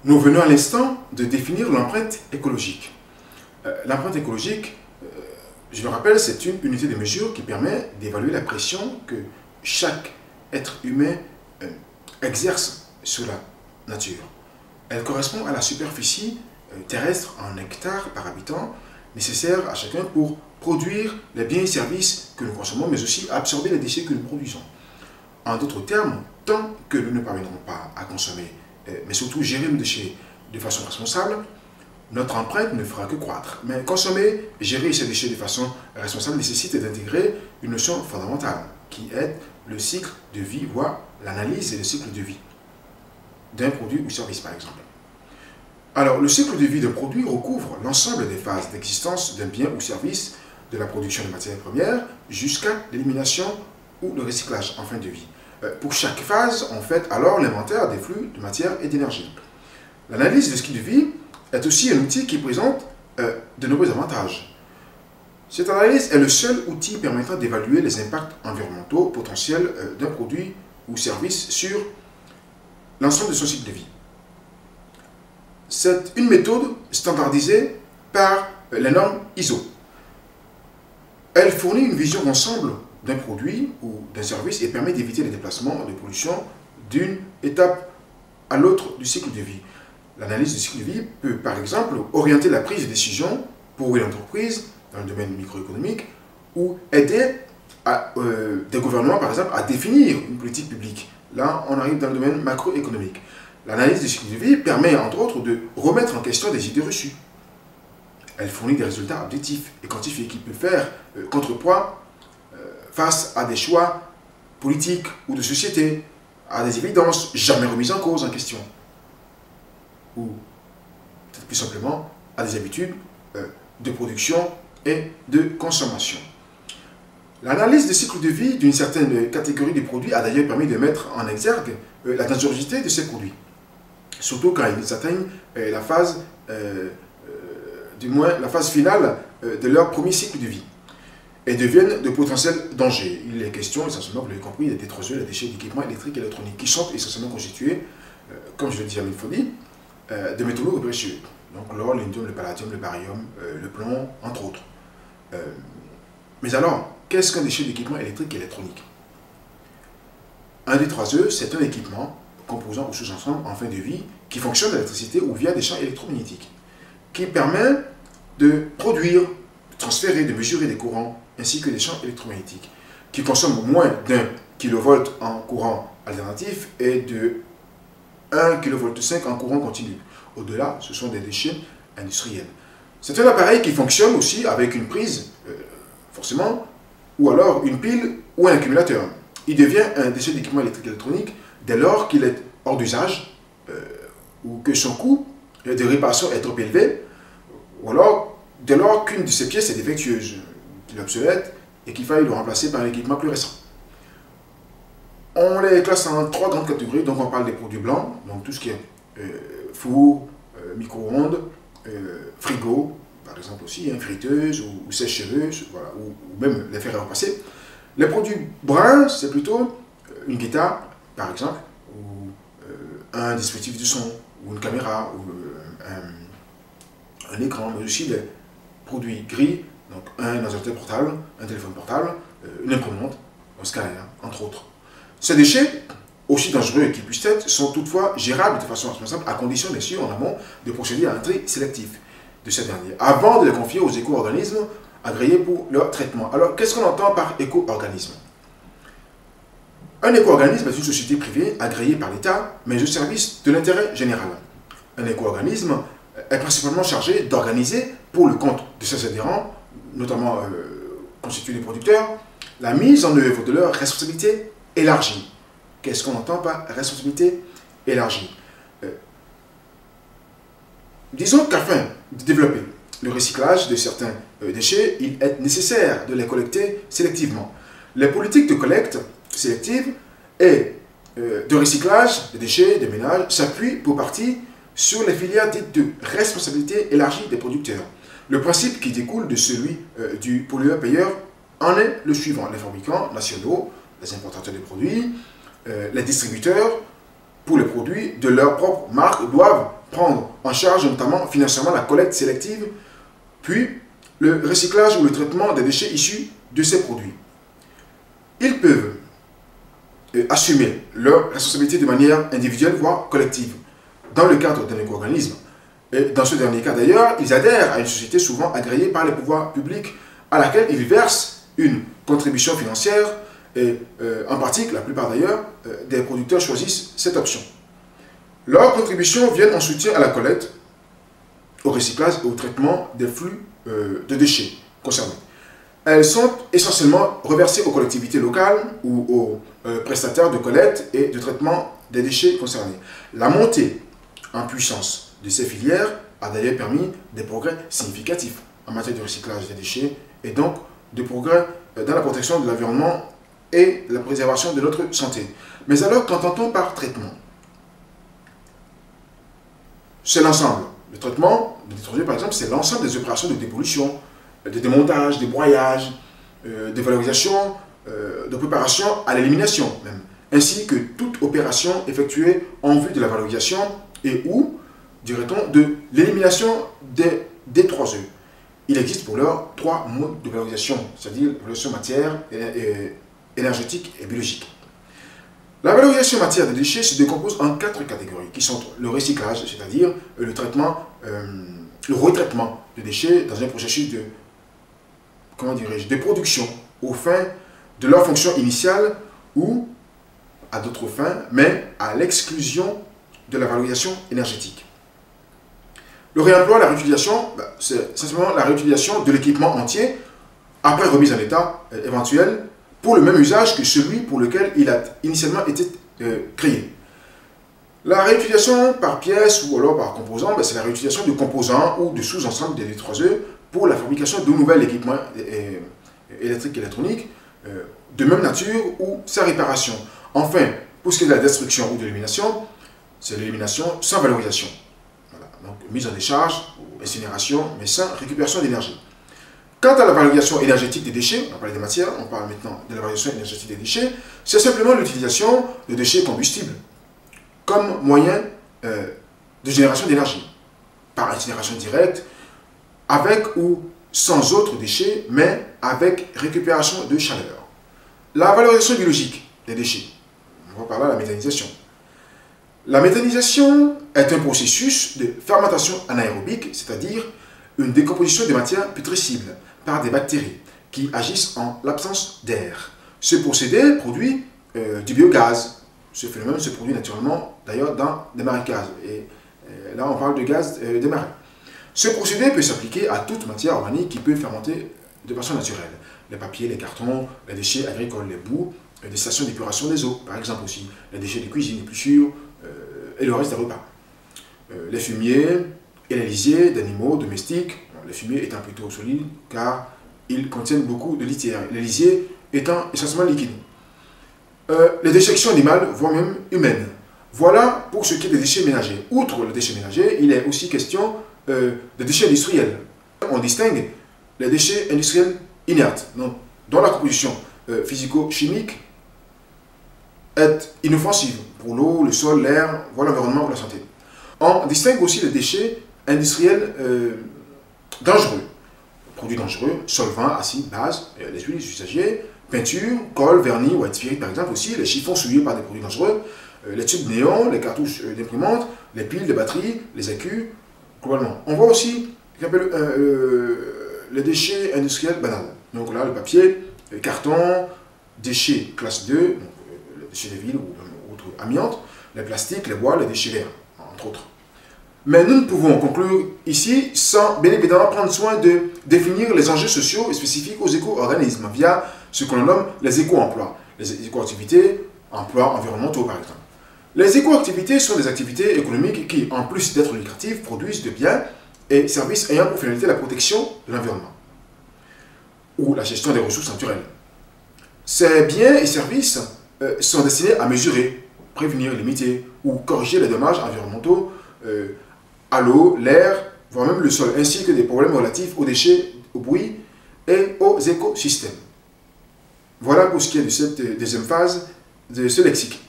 Nous venons à l'instant de définir l'empreinte écologique. L'empreinte écologique, je le rappelle, c'est une unité de mesure qui permet d'évaluer la pression que chaque être humain exerce sur la nature. Elle correspond à la superficie terrestre en hectares par habitant nécessaire à chacun pour produire les biens et services que nous consommons, mais aussi absorber les déchets que nous produisons. En d'autres termes, tant que nous ne parviendrons pas à consommer, mais surtout gérer nos déchets de façon responsable, notre empreinte ne fera que croître. Mais consommer et gérer ces déchets de façon responsable nécessite d'intégrer une notion fondamentale qui est le cycle de vie, voire l'analyse et le cycle de vie d'un produit ou service par exemple. Alors, le cycle de vie d'un produit recouvre l'ensemble des phases d'existence d'un bien ou service, de la production de matières premières jusqu'à l'élimination ou le recyclage en fin de vie. Pour chaque phase, on fait alors l'inventaire des flux de matière et d'énergie. L'analyse de cycle de vie est aussi un outil qui présente de nombreux avantages. Cette analyse est le seul outil permettant d'évaluer les impacts environnementaux potentiels d'un produit ou service sur l'ensemble de son cycle de vie. C'est une méthode standardisée par les normes ISO. Elle fournit une vision d'ensemble d'un produit ou d'un service et permet d'éviter les déplacements de pollution d'une étape à l'autre du cycle de vie. L'analyse du cycle de vie peut par exemple orienter la prise de décision pour une entreprise dans le domaine microéconomique ou aider des gouvernements par exemple à définir une politique publique. Là, on arrive dans le domaine macroéconomique. L'analyse du cycle de vie permet entre autres de remettre en question des idées reçues. Elle fournit des résultats objectifs et quantifiés qui peuvent faire contrepoids face à des choix politiques ou de société, à des évidences jamais remises en cause, en question, ou peut-être plus simplement à des habitudes de production et de consommation. L'analyse des cycles de vie d'une certaine catégorie de produits a d'ailleurs permis de mettre en exergue la dangerosité de ces produits, surtout quand ils atteignent la phase finale de leur premier cycle de vie et deviennent de potentiels dangers. Il est question essentiellement, vous l'avez compris, des détroseux, des déchets d'équipements électriques et électroniques qui sont essentiellement constitués, comme je l'ai dit à mille fois dit, de métaux précieux. Donc l'or, l'indium, le palladium, le barium, le plomb, entre autres. Mais alors, qu'est-ce qu'un déchet d'équipement électrique et électronique? Un des 3E, c'est un équipement composant ou sous-ensemble en fin de vie qui fonctionne à l'électricité ou via des champs électromagnétiques, qui permet de produire, de transférer, de mesurer des courants ainsi que des champs électromagnétiques, qui consomment moins d'1 kV en courant alternatif et de 1,5 kV en courant continu. Au-delà, ce sont des déchets industriels. C'est un appareil qui fonctionne aussi avec une prise, forcément, ou alors une pile ou un accumulateur. Il devient un déchet d'équipement électrique et électronique dès lors qu'il est hors d'usage ou que son coût de réparation est trop élevé, ou alors dès lors qu'une de ses pièces est défectueuse, qu'il est obsolète et qu'il faille le remplacer par un équipement plus récent. On les classe en 3 grandes catégories, donc on parle des produits blancs, donc tout ce qui est four, micro-ondes, frigo, par exemple aussi, friteuse ou sèche-cheveux, voilà, ou même les fer à repasser. Les produits bruns, c'est plutôt une guitare, par exemple, ou un dispositif de son, ou une caméra, ou un écran, mais aussi les produits gris, donc un ordinateur portable, un téléphone portable, une imprimante, un scanner, entre autres. Ces déchets, aussi dangereux qu'ils puissent être, sont toutefois gérables de façon responsable, à condition bien sûr en amont de procéder à un tri sélectif de ces derniers, avant de les confier aux éco-organismes agréés pour leur traitement. Alors, qu'est-ce qu'on entend par éco-organisme? Un éco-organisme est une société privée agréée par l'État, mais au service de l'intérêt général. Un éco-organisme est principalement chargé d'organiser, pour le compte de ses adhérents, notamment constitués des producteurs, la mise en œuvre de leur responsabilité élargie. Qu'est-ce qu'on entend par responsabilité élargie? Disons qu'afin de développer le recyclage de certains déchets, il est nécessaire de les collecter sélectivement. Les politiques de collecte sélective et de recyclage des déchets des ménages s'appuient pour partie sur les filières dites de responsabilité élargie des producteurs. Le principe qui découle de celui du pollueur-payeur en est le suivant. Les fabricants nationaux, les importateurs de produits, les distributeurs, pour les produits de leur propre marque, doivent prendre en charge notamment financièrement la collecte sélective, puis le recyclage ou le traitement des déchets issus de ces produits. Ils peuvent assumer leurs responsabilités de manière individuelle, voire collective, dans le cadre d'un éco-organisme. Et dans ce dernier cas d'ailleurs, ils adhèrent à une société souvent agréée par les pouvoirs publics à laquelle ils versent une contribution financière et en pratique, la plupart d'ailleurs, des producteurs choisissent cette option. Leurs contributions viennent en soutien à la collecte, au recyclage et au traitement des flux de déchets concernés. Elles sont essentiellement reversées aux collectivités locales ou aux prestataires de collecte et de traitement des déchets concernés. La montée en puissance de ces filières a d'ailleurs permis des progrès significatifs en matière de recyclage des déchets et donc de progrès dans la protection de l'environnement et la préservation de notre santé. Mais alors, qu'entend-on par traitement? C'est l'ensemble. Le traitement des détritus, par exemple, c'est l'ensemble des opérations de dépollution, de démontage, de broyage, de valorisation, de préparation à l'élimination même, ainsi que toute opération effectuée en vue de la valorisation et ou, dirait-on, de l'élimination des D3E. Il existe pour l'heure 3 modes de valorisation, c'est-à-dire la valorisation matière, énergétique et biologique. La valorisation matière des déchets se décompose en 4 catégories, qui sont le recyclage, c'est-à-dire le traitement, le retraitement de déchets dans un processus de, de production aux fins de leur fonction initiale ou à d'autres fins, mais à l'exclusion de la valorisation énergétique. Le réemploi, la réutilisation, c'est simplement la réutilisation de l'équipement entier après remise en état éventuel pour le même usage que celui pour lequel il a initialement été créé. La réutilisation par pièce ou alors par composant, c'est la réutilisation de composants ou de sous-ensembles des D3E pour la fabrication de nouveaux équipements électriques et électroniques de même nature ou sa réparation. Enfin, pour ce qui est de la destruction ou de l'élimination, c'est l'élimination sans valorisation. Voilà. Donc, mise en décharge, ou incinération, mais sans récupération d'énergie. Quant à la valorisation énergétique des déchets, on va parler des matières, on parle maintenant de la valorisation énergétique des déchets, c'est simplement l'utilisation de déchets combustibles comme moyen de génération d'énergie, par incinération directe, avec ou sans autres déchets, mais avec récupération de chaleur. La valorisation biologique des déchets, on va parler de la méthanisation. La méthanisation est un processus de fermentation anaérobique, c'est-à-dire une décomposition de matières putrescibles par des bactéries qui agissent en l'absence d'air. Ce procédé produit du biogaz. Ce phénomène se produit naturellement d'ailleurs dans des marécages. Et là, on parle de gaz des marais. Ce procédé peut s'appliquer à toute matière organique qui peut fermenter de façon naturelle. Les papiers, les cartons, les déchets agricoles, les boues, des stations d'épuration des eaux, par exemple aussi, les déchets de cuisine, les épluchures et le reste des repas. Les fumiers et les lisiers d'animaux domestiques, les fumiers étant plutôt solides car ils contiennent beaucoup de litière, les lisiers étant essentiellement liquides. Les déjections animales, voire même humaines. Voilà pour ce qui est des déchets ménagers. Outre les déchets ménagers, il est aussi question des déchets industriels. On distingue les déchets industriels inertes, dont la composition physico-chimique est inoffensive pour l'eau, le sol, l'air, voire l'environnement ou la santé. On distingue aussi les déchets industriels dangereux. Produits dangereux, solvants, acides, bases, les huiles usagées, peinture, colle, vernis, white spirit par exemple aussi, les chiffons souillés par des produits dangereux, les tubes néons, les cartouches d'imprimantes, les piles, les batteries, les écus, globalement. On voit aussi ce qu'on appelle les déchets industriels banals. Donc là, le papier, le carton, déchets classe 2, donc, les déchets des villes ou autres amiantes, les plastiques, les bois, les déchets verts, entre autres. Mais nous ne pouvons conclure ici sans bien évidemment prendre soin de définir les enjeux sociaux et spécifiques aux éco-organismes via ce que l'on nomme les éco-emplois, les éco-activités, emplois environnementaux par exemple. Les éco-activités sont des activités économiques qui, en plus d'être lucratives, produisent de biens et services ayant pour finalité la protection de l'environnement ou la gestion des ressources naturelles. Ces biens et services sont destinés à mesurer, prévenir, limiter ou corriger les dommages environnementaux à l'eau, l'air, voire même le sol, ainsi que des problèmes relatifs aux déchets, au bruit et aux écosystèmes. Voilà pour ce qui est de cette deuxième phase de ce lexique.